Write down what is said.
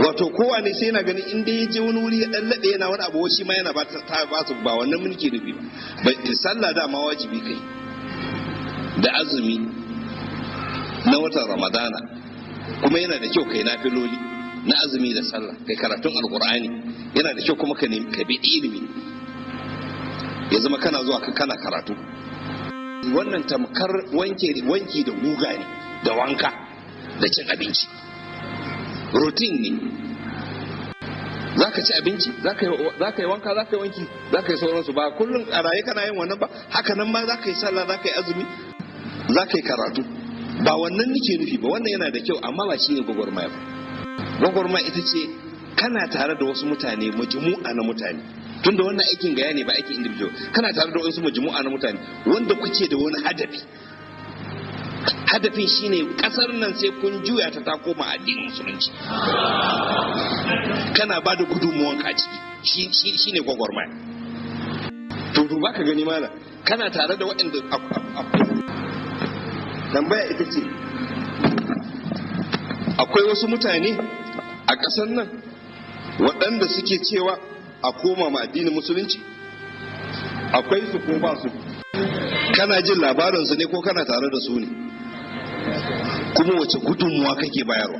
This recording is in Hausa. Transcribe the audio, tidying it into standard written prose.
wato kowa ne sai yana ganin inda ya je wani wuri ya dan lade yana wani abu shi ma yana ba su ba wannan mulki nufi ba. Sallah da ma wajibi kai da azumi na watan Ramadana, kuma yana da kyau kai nafiloli na azumi da sallah, kai karatun alqur'ani yana da kyau, kuma ka bi ilimi ya zama kana zuwa kana karatu. Wannan tamkar wanki da guga ne da wanka da cin abinci, routine ne. Za ka ci abinci, za ka yi wanka, za ka yi wanki, za ka yi sauransu. Ba kullum a raye kana yin wannan ba, haka nan ma za ka yi sallah, za ka yi azumi, za ka yi karatu. Ba wannan nake nufi ba, wannan yana da kyau, amma ba shi ne gwagwarmaya ba. Gwagwarmaya ita ce kana tare da wasu mutane, majmu'a na mutane, tunda wannan aikin gaya ne ba aikin individual. Kana tare da wasu majmu'a na mutane wanda kuke da wani hadafi. Hadafin shine kasar nan sai kun juya ta koma addinin musulunci. Kana ba da gudunmuwan ka ciki, shine gwagwarmaya. To duba ka gani mana, kana tare da waɗanda tambaya ita ce, akwai wasu mutane a ƙasar nan waɗanda suke cewa a koma ma addinin musulunci? Akwai su ko ba su? Kana jin labarinsu ne ko kana tare da su ne? Kuma wace gudunmuwa kake bayarwa?